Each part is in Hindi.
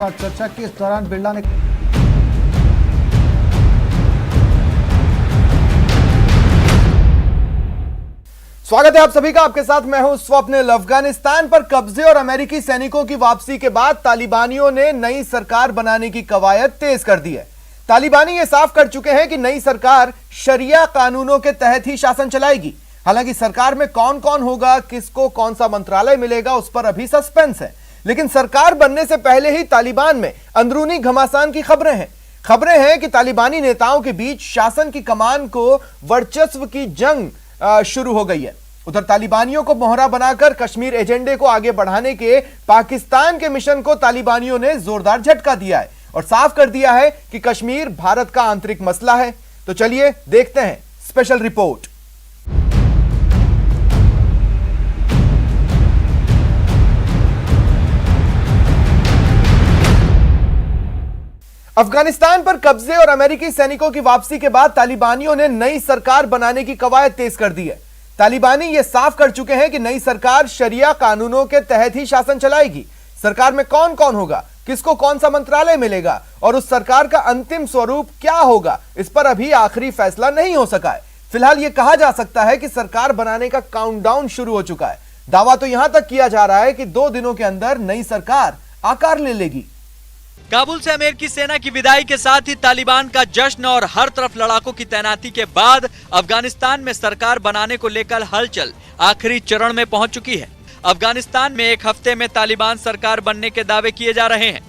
चर्चा के इस दौरान बिरला ने स्वागत है आप सभी का। आपके साथ मैं हूं स्वप्निल। अफगानिस्तान पर कब्जे और अमेरिकी सैनिकों की वापसी के बाद तालिबानियों ने नई सरकार बनाने की कवायद तेज कर दी है। तालिबानी ये साफ कर चुके हैं कि नई सरकार शरिया कानूनों के तहत ही शासन चलाएगी। हालांकि सरकार में कौन कौन होगा, किसको कौन सा मंत्रालय मिलेगा, उस पर अभी सस्पेंस है। लेकिन सरकार बनने से पहले ही तालिबान में अंदरूनी घमासान की खबरें हैं कि तालिबानी नेताओं के बीच शासन की कमान को वर्चस्व की जंग शुरू हो गई है। उधर तालिबानियों को मोहरा बनाकर कश्मीर एजेंडे को आगे बढ़ाने के पाकिस्तान के मिशन को तालिबानियों ने जोरदार झटका दिया है और साफ कर दिया है कि कश्मीर भारत का आंतरिक मसला है। तो चलिए देखते हैं स्पेशल रिपोर्ट। अफगानिस्तान पर कब्जे और अमेरिकी सैनिकों की वापसी के बाद तालिबानियों ने नई सरकार बनाने की कवायद तेज कर दी है। तालिबानी ये साफ कर चुके हैं कि नई सरकार शरिया कानूनों के तहत ही शासन चलाएगी। सरकार में कौन कौन होगा, किसको कौन सा मंत्रालय मिलेगा और उस सरकार का अंतिम स्वरूप क्या होगा, इस पर अभी आखिरी फैसला नहीं हो सका है। फिलहाल यह कहा जा सकता है कि सरकार बनाने का काउंटडाउन शुरू हो चुका है। दावा तो यहां तक किया जा रहा है कि 2 दिनों के अंदर नई सरकार आकार ले लेगी। काबुल से अमेरिकी सेना की विदाई के साथ ही तालिबान का जश्न और हर तरफ लड़ाकों की तैनाती के बाद अफगानिस्तान में सरकार बनाने को लेकर हलचल आखिरी चरण में पहुंच चुकी है। अफगानिस्तान में 1 हफ्ते में तालिबान सरकार बनने के दावे किए जा रहे हैं।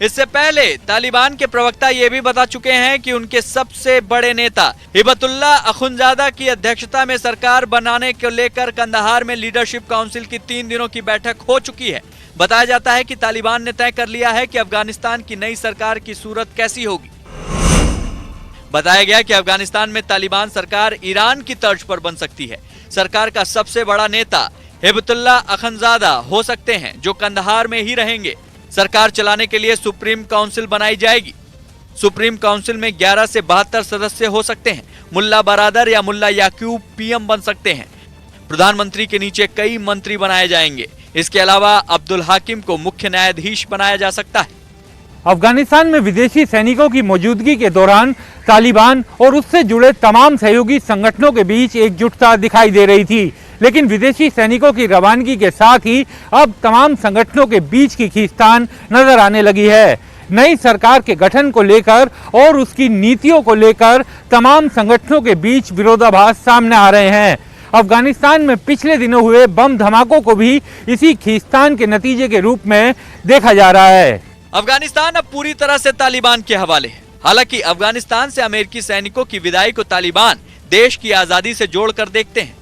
इससे पहले तालिबान के प्रवक्ता ये भी बता चुके हैं कि उनके सबसे बड़े नेता हिबतुल्लाह अखुंजादा की अध्यक्षता में सरकार बनाने को लेकर कंदहार में लीडरशिप काउंसिल की 3 दिनों की बैठक हो चुकी है। बताया जाता है कि तालिबान ने तय कर लिया है कि अफगानिस्तान की नई सरकार की सूरत कैसी होगी। बताया गया कि अफगानिस्तान में तालिबान सरकार ईरान की तर्ज पर बन सकती है। सरकार का सबसे बड़ा नेता हिबतुल्लाह अखुंजादा हो सकते हैं, जो कंदहार में ही रहेंगे। सरकार चलाने के लिए सुप्रीम काउंसिल बनाई जाएगी। सुप्रीम काउंसिल में 11 से 72 सदस्य हो सकते हैं। मुल्ला बरादर या मुल्ला याकूब पीएम बन सकते हैं। प्रधानमंत्री के नीचे कई मंत्री बनाए जाएंगे। इसके अलावा अब्दुल हाकिम को मुख्य न्यायाधीश बनाया जा सकता है। अफगानिस्तान में विदेशी सैनिकों की मौजूदगी के दौरान तालिबान और उससे जुड़े तमाम सहयोगी संगठनों के बीच एकजुटता दिखाई दे रही थी, लेकिन विदेशी सैनिकों की रवानगी के साथ ही अब तमाम संगठनों के बीच की खींचतान नजर आने लगी है। नई सरकार के गठन को लेकर और उसकी नीतियों को लेकर तमाम संगठनों के बीच विरोधाभास सामने आ रहे हैं। अफगानिस्तान में पिछले दिनों हुए बम धमाकों को भी इसी खींचतान के नतीजे के रूप में देखा जा रहा है। अफगानिस्तान अब पूरी तरह से तालिबान के हवाले है। हालांकि अफगानिस्तान से अमेरिकी सैनिकों की विदाई को तालिबान देश की आजादी से जोड़कर देखते हैं,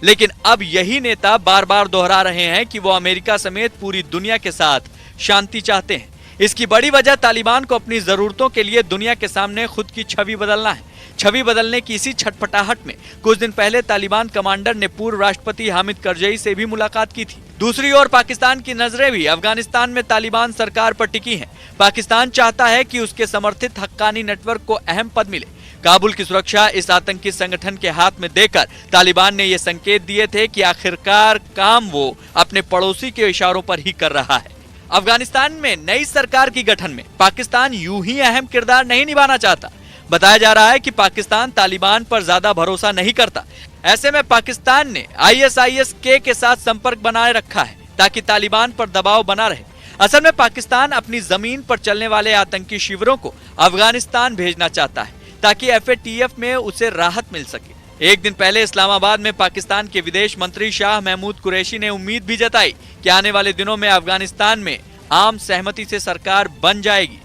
लेकिन अब यही नेता बार बार दोहरा रहे हैं कि वो अमेरिका समेत पूरी दुनिया के साथ शांति चाहते हैं। इसकी बड़ी वजह तालिबान को अपनी जरूरतों के लिए दुनिया के सामने खुद की छवि बदलना है। छवि बदलने की इसी छटपटाहट में कुछ दिन पहले तालिबान कमांडर ने पूर्व राष्ट्रपति हामिद करजई से भी मुलाकात की थी। दूसरी ओर पाकिस्तान की नजरें भी अफगानिस्तान में तालिबान सरकार पर टिकी हैं। पाकिस्तान चाहता है कि उसके समर्थित हक्कानी नेटवर्क को अहम पद मिले। काबुल की सुरक्षा इस आतंकी संगठन के हाथ में देकर तालिबान ने ये संकेत दिए थे कि आखिरकार काम वो अपने पड़ोसी के इशारों पर ही कर रहा है। अफगानिस्तान में नई सरकार की गठन में पाकिस्तान यूं ही अहम किरदार नहीं निभाना चाहता। बताया जा रहा है कि पाकिस्तान तालिबान पर ज्यादा भरोसा नहीं करता। ऐसे में पाकिस्तान ने ISIS-K के साथ संपर्क बनाए रखा है ताकि तालिबान पर दबाव बना रहे। असल में पाकिस्तान अपनी जमीन पर चलने वाले आतंकी शिविरों को अफगानिस्तान भेजना चाहता है ताकि FATF में उसे राहत मिल सके। एक दिन पहले इस्लामाबाद में पाकिस्तान के विदेश मंत्री शाह महमूद कुरैशी ने उम्मीद भी जताई कि आने वाले दिनों में अफगानिस्तान में आम सहमति से सरकार बन जाएगी।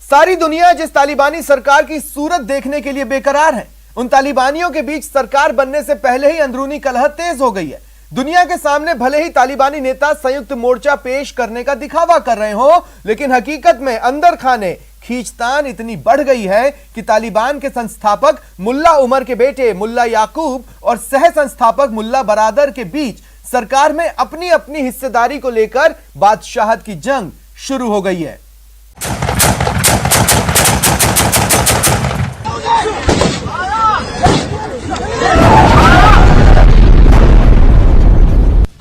सारी दुनिया जिस तालिबानी सरकार की सूरत देखने के लिए बेकरार है, उन तालिबानियों के बीच सरकार बनने से पहले ही अंदरूनी कलह तेज हो गई है। दुनिया के सामने भले ही तालिबानी नेता संयुक्त मोर्चा पेश करने का दिखावा कर रहे हो, लेकिन हकीकत में अंदर खाने खींचतान इतनी बढ़ गई है कि तालिबान के संस्थापक मुल्ला उमर के बेटे मुल्ला याकूब और सह संस्थापक मुल्ला बरादर के बीच सरकार में अपनी अपनी हिस्सेदारी को लेकर बादशाहत की जंग शुरू हो गई है।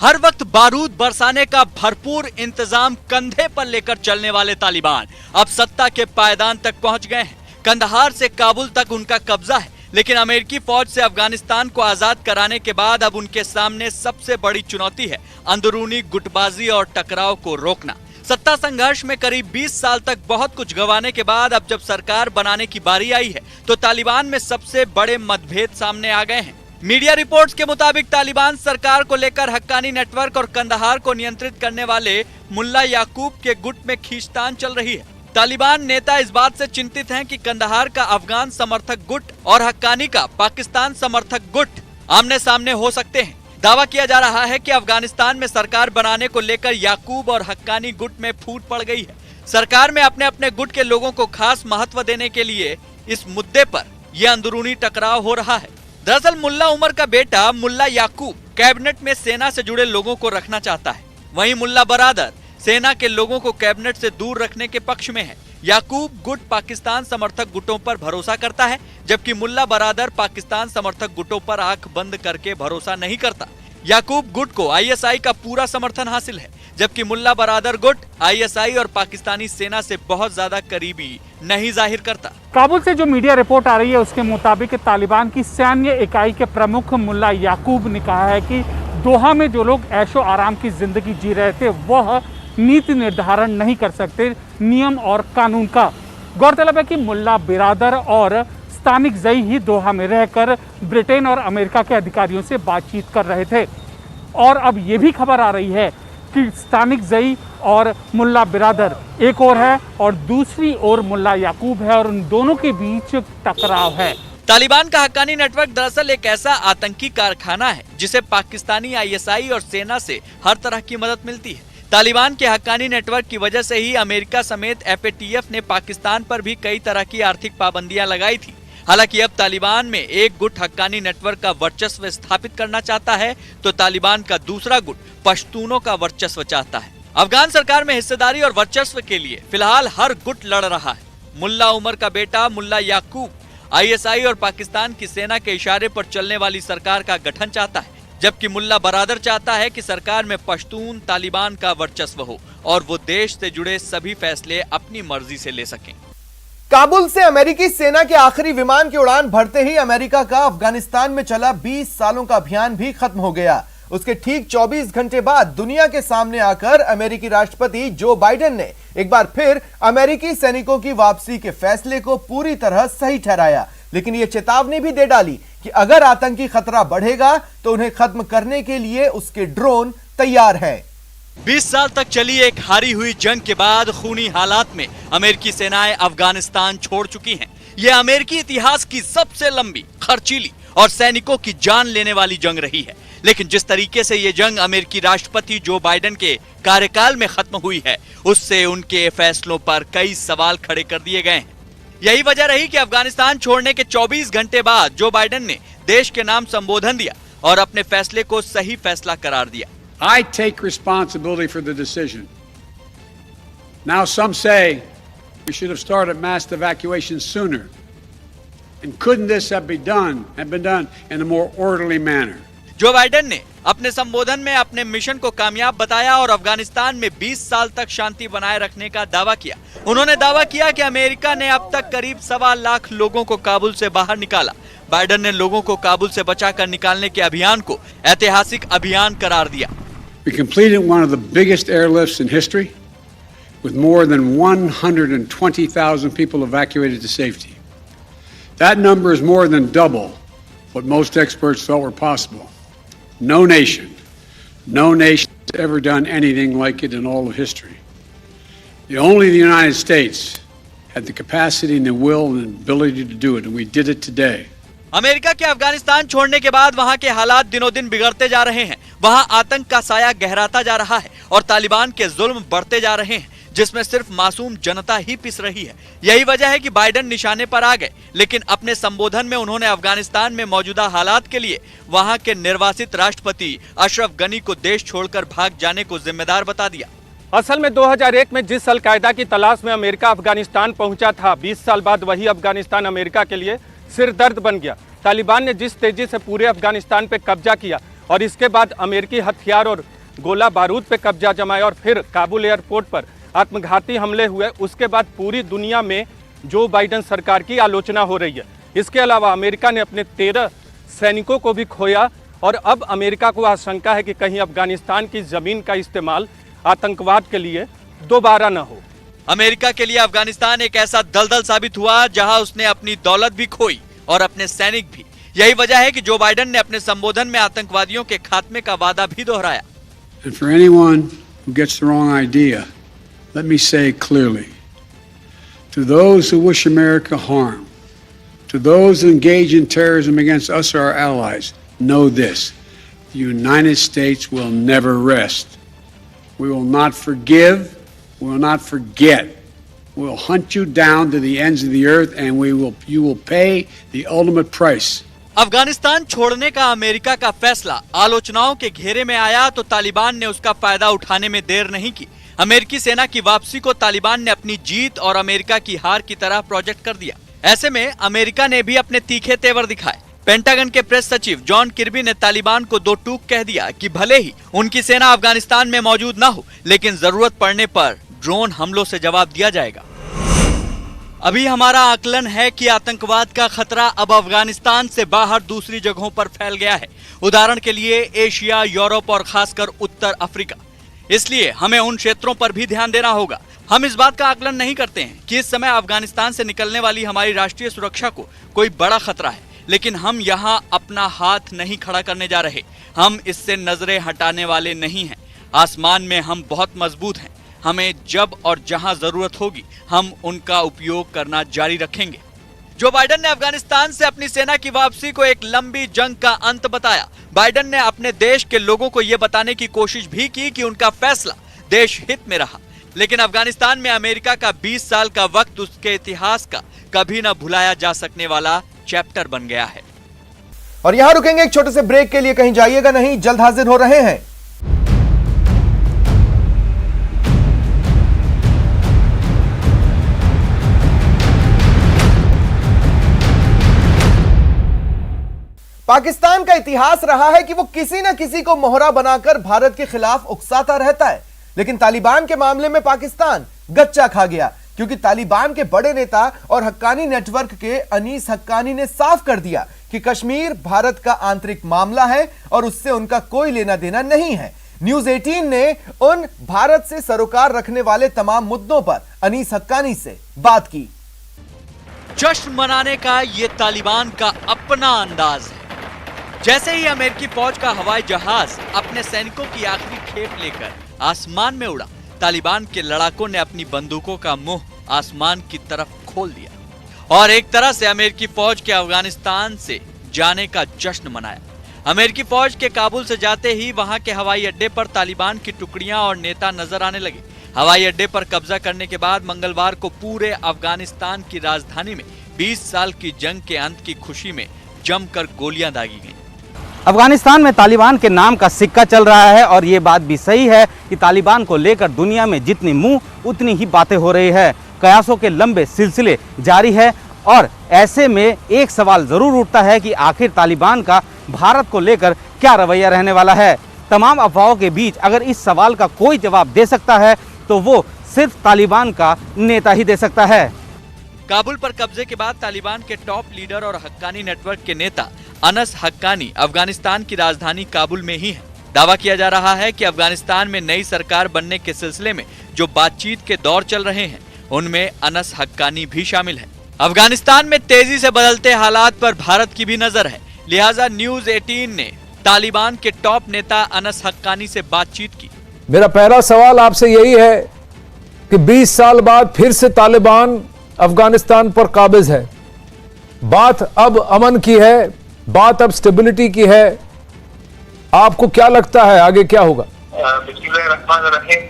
हर वक्त बारूद बरसाने का भरपूर इंतजाम कंधे पर लेकर चलने वाले तालिबान अब सत्ता के पायदान तक पहुंच गए हैं। कंदहार से काबुल तक उनका कब्जा है, लेकिन अमेरिकी फौज से अफगानिस्तान को आजाद कराने के बाद अब उनके सामने सबसे बड़ी चुनौती है अंदरूनी गुटबाजी और टकराव को रोकना। सत्ता संघर्ष में करीब 20 साल तक बहुत कुछ गंवाने के बाद अब जब सरकार बनाने की बारी आई है तो तालिबान में सबसे बड़े मतभेद सामने आ गए हैं। मीडिया रिपोर्ट्स के मुताबिक तालिबान सरकार को लेकर हक्कानी नेटवर्क और कंदहार को नियंत्रित करने वाले मुल्ला याकूब के गुट में खींचतान चल रही है। तालिबान नेता इस बात से चिंतित हैं कि कंदहार का अफगान समर्थक गुट और हक्कानी का पाकिस्तान समर्थक गुट आमने सामने हो सकते हैं। दावा किया जा रहा है कि अफगानिस्तान में सरकार बनाने को लेकर याकूब और हक्कानी गुट में फूट पड़ गई है। सरकार में अपने अपने गुट के लोगों को खास महत्व देने के लिए इस मुद्दे पर यह अंदरूनी टकराव हो रहा है। दरअसल मुल्ला उमर का बेटा मुल्ला याकूब कैबिनेट में सेना से जुड़े लोगों को रखना चाहता है, वहीं मुल्ला बरादर सेना के लोगों को कैबिनेट से दूर रखने के पक्ष में है। याकूब गुट पाकिस्तान समर्थक गुटों पर भरोसा करता है, जबकि मुल्ला बरादर पाकिस्तान समर्थक गुटों पर आंख बंद करके भरोसा नहीं करता। याकूब गुट को आईएसआई का पूरा समर्थन हासिल है, जबकि मुल्ला बरादर गुट आईएसआई और पाकिस्तानी सेना से बहुत ज्यादा करीबी नहीं जाहिर करता। काबुल से जो मीडिया रिपोर्ट आ रही है उसके मुताबिक तालिबान की सैन्य इकाई के प्रमुख मुल्ला याकूब ने कहा है कि दोहा में जो लोग ऐशो आराम की जिंदगी जी रहे थे वह नीति निर्धारण नहीं कर सकते नियम और कानून का। गौरतलब है कि मुल्ला बिरादर और स्थानिक जई ही दोहा में रहकर ब्रिटेन और अमेरिका के अधिकारियों से बातचीत कर रहे थे, और अब ये भी खबर आ रही है कि स्थानिक जई और मुल्ला बिरादर एक और है और दूसरी ओर मुल्ला याकूब है और उन दोनों के बीच टकराव है। तालिबान का हक्कानी नेटवर्क दरअसल एक ऐसा आतंकी कारखाना है जिसे पाकिस्तानी आईएसआई और सेना से हर तरह की मदद मिलती है। तालिबान के हक्कानी नेटवर्क की वजह से ही अमेरिका समेत एफएटीएफ ने पाकिस्तान पर भी कई तरह की आर्थिक पाबंदियां लगाई थी। हालांकि अब तालिबान में एक गुट हक्कानी नेटवर्क का वर्चस्व स्थापित करना चाहता है तो तालिबान का दूसरा गुट पश्तूनों का वर्चस्व चाहता है। अफगान सरकार में हिस्सेदारी और वर्चस्व के लिए फिलहाल हर गुट लड़ रहा है। मुल्ला उमर का बेटा मुल्ला याकूब आईएसआई और पाकिस्तान की सेना के इशारे पर चलने वाली सरकार का गठन चाहता है, जबकि मुल्ला बरादर चाहता है कि सरकार में पश्तून तालिबान का वर्चस्व हो और वो देश से जुड़े सभी फैसले अपनी मर्जी से ले सकें। काबुल से अमेरिकी सेना के आखिरी विमान की उड़ान भरते ही अमेरिका का अफगानिस्तान में चला 20 सालों का अभियान भी खत्म हो गया। उसके ठीक 24 घंटे बाद दुनिया के सामने आकर अमेरिकी राष्ट्रपति जो बाइडेन ने एक बार फिर अमेरिकी सैनिकों की वापसी के फैसले को पूरी तरह सही ठहराया, लेकिन यह चेतावनी भी दे डाली कि अगर आतंकी खतरा बढ़ेगा तो उन्हें खत्म करने के लिए उसके ड्रोन तैयार हैं। 20 साल तक चली एक हारी हुई जंग के बाद खूनी हालात में अमेरिकी सेनाएं अफगानिस्तान छोड़ चुकी हैं। यह अमेरिकी इतिहास की सबसे लंबी, खर्चीली और सैनिकों की जान लेने वाली जंग रही है। लेकिन जिस तरीके से ये जंग अमेरिकी राष्ट्रपति जो बाइडेन के कार्यकाल में खत्म हुई है, उससे उनके फैसलों पर कई सवाल खड़े कर दिए गए हैं। यही वजह रही कि अफगानिस्तान छोड़ने के 24 घंटे बाद जो बाइडेन ने देश के नाम संबोधन दिया और अपने फैसले को सही फैसला करार दिया। I take responsibility for the decision. Now some say we should have started mass evacuation sooner. And couldn't this have been done in a more orderly manner? Joe Biden ने अपने संबोधन में अपने मिशन को कामयाब बताया और अफगानिस्तान में 20 साल तक शांति बनाए रखने का दावा किया। उन्होंने दावा किया कि अमेरिका ने अब तक करीब 1.25 लाख लोगों को काबुल से बाहर निकाला। बाइडेन ने लोगों को काबुल से बचाकर निकालने के अभियान को ऐतिहासिक अभियान करार दिया। We completed one of the biggest airlifts in history, with more than 120,000 people evacuated to safety. That number is more than double what most experts thought were possible. No nation has ever done anything like it in all of history. Only the United States had the capacity and the will and the ability to do it, and we did it today. America के अफगानिस्तान छोड़ने के बाद वहां के हालात दिनों दिन बिगड़ते जा रहे हैं। वहां आतंक का साया गहराता जा रहा है और तालिबान के जुल्म बढ़ते जा रहे हैं, जिसमें सिर्फ मासूम जनता ही पिस रही है। यही वजह है कि बाइडेन निशाने पर आ गए, लेकिन अपने संबोधन में उन्होंने अफगानिस्तान में मौजूदा हालात के लिए वहां के निर्वासित राष्ट्रपति अशरफ गनी को देश छोड़कर भाग जाने को जिम्मेदार बता दिया। असल में 2001 में जिस अलकायदा की तलाश में अमेरिका अफगानिस्तान पहुंचा था, 20 साल बाद वही अफगानिस्तान अमेरिका के लिए सिर दर्द बन गया। तालिबान ने जिस तेजी से पूरे अफगानिस्तान पे कब्जा किया और इसके बाद अमेरिकी हथियार और गोला बारूद पे कब्जा जमाया और फिर काबुल एयरपोर्ट पर आत्मघाती हमले हुए, उसके बाद पूरी दुनिया में जो बाइडेन सरकार की आलोचना हो रही है। इसके अलावा अमेरिका ने अपने 13 सैनिकों को भी खोया और अब अमेरिका को आशंका है कि कहीं अफगानिस्तान की जमीन का इस्तेमाल आतंकवाद के लिए दोबारा न हो। अमेरिका के लिए अफगानिस्तान एक ऐसा दलदल साबित हुआ जहां उसने अपनी दौलत भी खोई और अपने सैनिक भी। यही वजह है कि जो बाइडेन ने अपने संबोधन में आतंकवादियों के खात्मे का वादा भी दोहराया। And for anyone who gets the wrong idea, let me say clearly, to those who wish America harm, to those who engage in terrorism against us or our allies, know this: the United States will never rest. We will not forgive, we will not forget. We will hunt you down to the ends of the earth and you will pay the ultimate price. Afghanistan छोड़ने का अमेरिका का फैसला आलोचनाओं के घेरे में आया तो तालिबान ने उसका फायदा उठाने में देर नहीं की। अमेरिकी सेना की वापसी को तालिबान ने अपनी जीत और अमेरिका की हार की तरह प्रोजेक्ट कर दिया। ऐसे में अमेरिका ने भी अपने तीखे तेवर दिखाए। पेंटागन के प्रेस सचिव जॉन किर्बी ने तालिबान को दो टूक कह दिया कि भले ही उनकी सेना अफगानिस्तान में मौजूद न हो, लेकिन जरूरत पड़ने पर ड्रोन हमलों से जवाब दिया जाएगा। अभी हमारा आकलन है कि आतंकवाद का खतरा अब अफगानिस्तान से बाहर दूसरी जगहों पर फैल गया है। उदाहरण के लिए एशिया, यूरोप और खासकर उत्तर अफ्रीका। इसलिए हमें उन क्षेत्रों पर भी ध्यान देना होगा। हम इस बात का आकलन नहीं करते हैं कि इस समय अफगानिस्तान से निकलने वाली हमारी राष्ट्रीय सुरक्षा को कोई बड़ा खतरा है, लेकिन हम यहाँ अपना हाथ नहीं खड़ा करने जा रहे। हम इससे नजरें हटाने वाले नहीं हैं। आसमान में हम बहुत मजबूत हैं। हमें जब और जहां जरूरत होगी हम उनका उपयोग करना जारी रखेंगे। जो बाइडेन ने अफगानिस्तान से अपनी सेना की वापसी को एक लंबी जंग का अंत बताया। बाइडेन ने अपने देश के लोगों को यह बताने की कोशिश भी की कि उनका फैसला देश हित में रहा, लेकिन अफगानिस्तान में अमेरिका का 20 साल का वक्त उसके इतिहास का कभी न भुलाया जा सकने वाला चैप्टर बन गया है। और यहां रुकेंगे एक छोटे से ब्रेक के लिए, कहीं जाइएगा नहीं, जल्द हाजिर हो रहे हैं। पाकिस्तान का इतिहास रहा है कि वो किसी न किसी को मोहरा बनाकर भारत के खिलाफ उकसाता रहता है, लेकिन तालिबान के मामले में पाकिस्तान गच्चा खा गया, क्योंकि तालिबान के बड़े नेता और हक्कानी नेटवर्क के अनीस हक्कानी ने साफ कर दिया कि कश्मीर भारत का आंतरिक मामला है और उससे उनका कोई लेना देना नहीं है। न्यूज 18 ने उन भारत से सरोकार रखने वाले तमाम मुद्दों पर अनीस हक्कानी से बात की। जश्न मनाने का ये तालिबान का अपना अंदाज है। जैसे ही अमेरिकी फौज का हवाई जहाज अपने सैनिकों की आखिरी खेप लेकर आसमान में उड़ा, तालिबान के लड़ाकों ने अपनी बंदूकों का मुंह आसमान की तरफ खोल दिया और एक तरह से अमेरिकी फौज के अफगानिस्तान से जाने का जश्न मनाया। अमेरिकी फौज के काबुल से जाते ही वहां के हवाई अड्डे पर तालिबान की टुकड़ियां और नेता नजर आने लगे। हवाई अड्डे पर कब्जा करने के बाद मंगलवार को पूरे अफगानिस्तान की राजधानी में 20 साल की जंग के अंत की खुशी में जमकर गोलियां दागी गईं। अफगानिस्तान में तालिबान के नाम का सिक्का चल रहा है और ये बात भी सही है कि तालिबान को लेकर दुनिया में जितनी मुंह उतनी ही बातें हो रही है। कयासों के लंबे सिलसिले जारी है और ऐसे में एक सवाल जरूर उठता है कि आखिर तालिबान का भारत को लेकर क्या रवैया रहने वाला है। तमाम अफवाहों के बीच अगर इस सवाल का कोई जवाब दे सकता है तो वो सिर्फ तालिबान का नेता ही दे सकता है। काबुल पर कब्जे के बाद तालिबान के टॉप लीडर और हक्कानी नेटवर्क के नेता अनस हक्कानी अफगानिस्तान की राजधानी काबुल में ही है। दावा किया जा रहा है कि अफगानिस्तान में नई सरकार बनने के सिलसिले में जो बातचीत के दौर चल रहे हैं उनमें अनस हक्कानी भी शामिल है। अफगानिस्तान में तेजी से बदलते हालात पर भारत की भी नजर है, लिहाजा न्यूज 18 ने तालिबान के टॉप नेता अनस हक्कानी से बातचीत की। मेरा पहला सवाल आपसे यही है कि 20 साल बाद फिर से तालिबान अफगानिस्तान पर काबिज है। बात अब अमन की है, बात अब स्टेबिलिटी की है। आपको क्या लगता है आगे क्या होगा? बिस्मिल्लाहिर्रहमानिर्रहीम।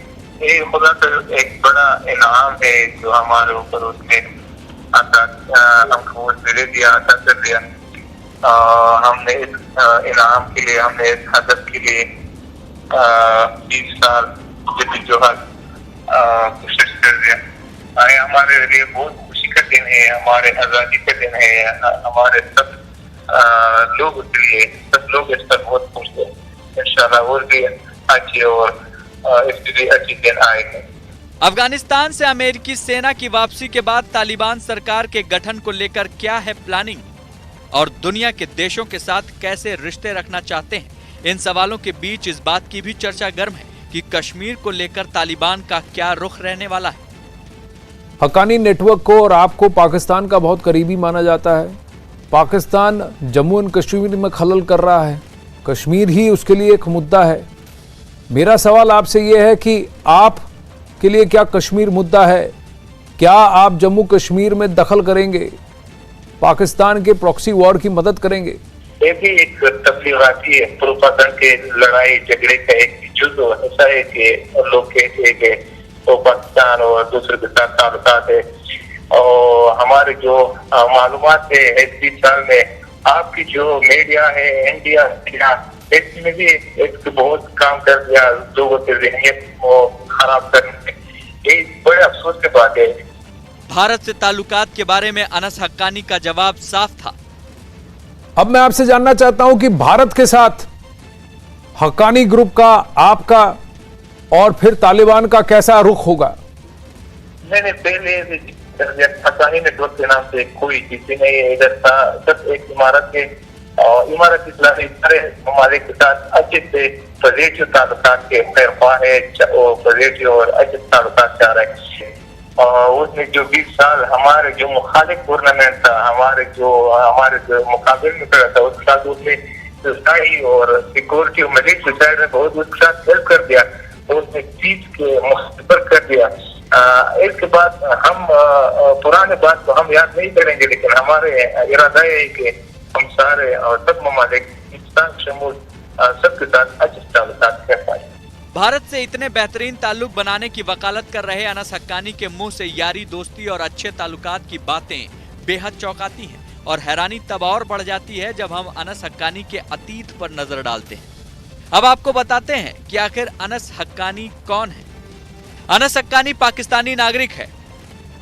ये खुदा का एक बड़ा इनाम है जो हमारे ऊपर उसने हमको दे दिया, अता कर दिया। हमने इस इनाम के लिए, हमने इस हदफ के लिए 20 साल जद्दोजहद कोशिश कर दिया। हमारे लिए बहुत खुशी का दिन है, हमारे आज़ादी का दिन है, हमारे सब लोगों के लिए, सब लोग इस पर बहुत खुश हैं। इंशाल्लाह और भी अच्छे और इसके लिए अच्छे दिन आएंगे। अफगानिस्तान से अमेरिकी सेना की वापसी के बाद तालिबान सरकार के गठन को लेकर क्या है प्लानिंग और दुनिया के देशों के साथ कैसे रिश्ते रखना चाहते हैं, इन सवालों के बीच इस बात की भी चर्चा गर्म है कि कश्मीर को लेकर तालिबान का क्या रुख रहने वाला है। हक्कानी नेटवर्क को और आपको पाकिस्तान का बहुत करीबी माना जाता है। पाकिस्तान जम्मू एंड कश्मीर में खलल कर रहा है, कश्मीर ही उसके लिए एक मुद्दा है। मेरा सवाल आपसे यह है कि आप के लिए क्या कश्मीर मुद्दा है? क्या आप जम्मू कश्मीर में दखल करेंगे, पाकिस्तान के प्रॉक्सी वॉर की मदद करेंगे? ये भी एक तबलीगाती प्रोपागेंडा के लड़ाई झगड़े का एक जुज़ ऐसा है कि लोग कहते हैं कि तो पाकिस्तान और दूसरे के साथ ताल्लुकात है। और हमारे जो मालूमात है इस 20 साल में आपकी जो मीडिया है, इंडिया इसमें भी एक बहुत काम कर दिया लोगों की ज़हनियत को खराब करने में। ये बड़े अफसोस की बात है। भारत से ताल्लुकात के बारे में अनस हक्कानी का जवाब साफ था। अब मैं आपसे जानना चाहता हूं कि भारत के साथ हक्कानी ग्रुप का, आपका और फिर तालिबान का कैसा रुख होगा? नहीं, पहले हक्कानी नेटवर्क के नाम से कोई चीज नहीं है इधर था। सब एक इमारत है और इमारत इस्लामी सारे ममालिक के साथ अच्छे से पॉजिटिव ताल्लुकात के खैरख्वाह है, पॉजिटिव और अच्छे ताल्लुकात चाह रहे हैं। और उसमें जो 20 साल हमारे जो मुखालिफ टूर्नामेंट था, हमारे जो मुकाबले में खड़ा था, उसके साथ उसने सिक्योरिटी और सिक्योरिटी मिलिट्री साइड में बहुत उसके साथ हेल्प कर दिया, तो उसने चीज के मुख्तर कर दिया। इसके बाद हम पुराने बात को हम याद नहीं करेंगे, लेकिन हमारे इरादा है कि हम सारे और सब ममालिक पाकिस्तान शमूल सबके साथ अच्छे ताल्लुकात कर पाए। भारत से इतने बेहतरीन ताल्लुक बनाने की वकालत कर रहे अनस हक्कानी के मुंह से यारी, दोस्ती और अच्छे ताल्लुकात की बातें बेहद चौंकाती हैं और हैरानी तब और बढ़ जाती है जब हम अनस हक्कानी के अतीत पर नजर डालते हैं। अब आपको बताते हैं कि आखिर अनस हक्कानी कौन है। अनस हक्कानी पाकिस्तानी नागरिक है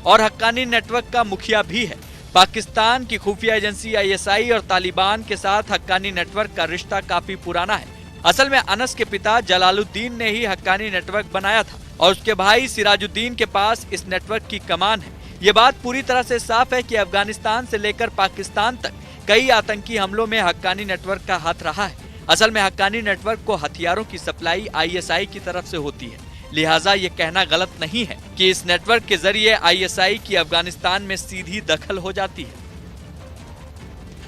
और हक्कानी नेटवर्क का मुखिया भी है। पाकिस्तान की खुफिया एजेंसी ISI और तालिबान के साथ हक्कानी नेटवर्क का रिश्ता काफी पुराना है। असल में अनस के पिता जलालुद्दीन ने ही हक्कानी नेटवर्क बनाया था और उसके भाई सिराजुद्दीन के पास इस नेटवर्क की कमान है। ये बात पूरी तरह से साफ है कि अफगानिस्तान से लेकर पाकिस्तान तक कई आतंकी हमलों में हक्कानी नेटवर्क का हाथ रहा है। असल में हक्कानी नेटवर्क को हथियारों की सप्लाई ISI की तरफ से होती है, लिहाजा ये कहना गलत नहीं है कि इस नेटवर्क के जरिए ISI की अफगानिस्तान में सीधी दखल हो जाती है।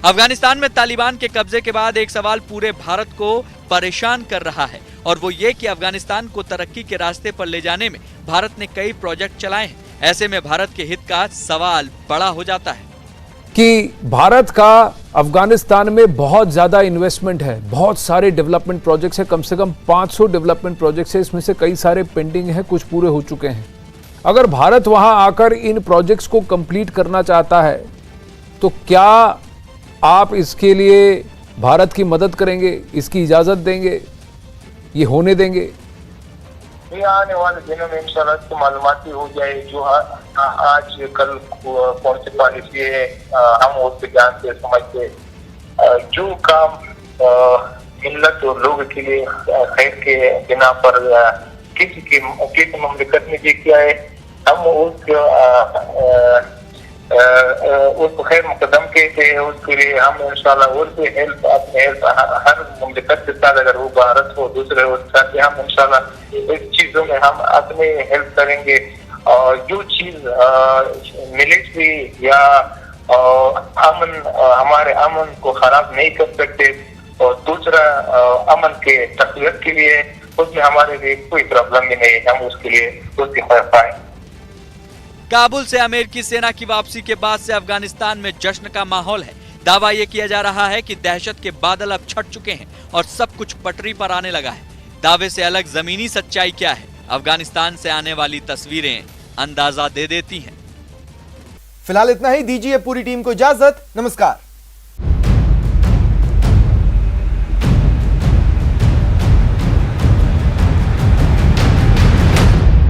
अफगानिस्तान में तालिबान के कब्जे के बाद एक सवाल पूरे भारत को परेशान कर रहा है और वो ये कि अफगानिस्तान को तरक्की के रास्ते पर ले जाने में भारत ने कई प्रोजेक्ट चलाए हैं। ऐसे में भारत के हित का सवाल बड़ा हो जाता है कि भारत का अफगानिस्तान में बहुत ज्यादा इन्वेस्टमेंट है, बहुत सारे डेवलपमेंट प्रोजेक्ट्स है, कम से कम 500 डेवलपमेंट प्रोजेक्ट्स है, इसमें से कई सारे पेंडिंग हैं, कुछ पूरे हो चुके हैं। अगर भारत वहां आकर इन प्रोजेक्ट्स को कंप्लीट करना चाहता है तो क्या आप इसके लिए भारत की मदद करेंगे, इसकी इजाजत देंगे, ये होने देंगे? ये आने वाले दिनों में इंशाल्लाह इसको मालूमाती हो जाए। जो आज कल कौन सी पॉलिसी है हम उससे जानते समझते। जो काम मिल्लत और लोगों के लिए खैर के बिना पर किसी ममलिकत ने जो किया है, हम उसको खैर मुकदम कहते हैं। उसके लिए हम इंशाल्लाह और भी हेल्प, अपने हेल्प हर ममलिकत के साथ, अगर वो भारत हो दूसरे हो साथ, हम इंशाल्लाह इस चीजों में हम अपने हेल्प करेंगे। और जो चीज मिलिट्री या अमन, हमारे अमन को खराब नहीं कर सकते, और दूसरा अमन के तकवीत के लिए उसमें हमारे लिए कोई प्रॉब्लम भी नहीं है, हम उसके लिए उसकी खैर पाए। काबुल से अमेरिकी सेना की वापसी के बाद से अफगानिस्तान में जश्न का माहौल है। दावा यह किया जा रहा है कि दहशत के बादल अब छट चुके हैं और सब कुछ पटरी पर आने लगा है। दावे से अलग जमीनी सच्चाई क्या है, अफगानिस्तान से आने वाली तस्वीरें अंदाजा दे देती हैं। फिलहाल इतना ही, दीजिए पूरी टीम को इजाजत। नमस्कार।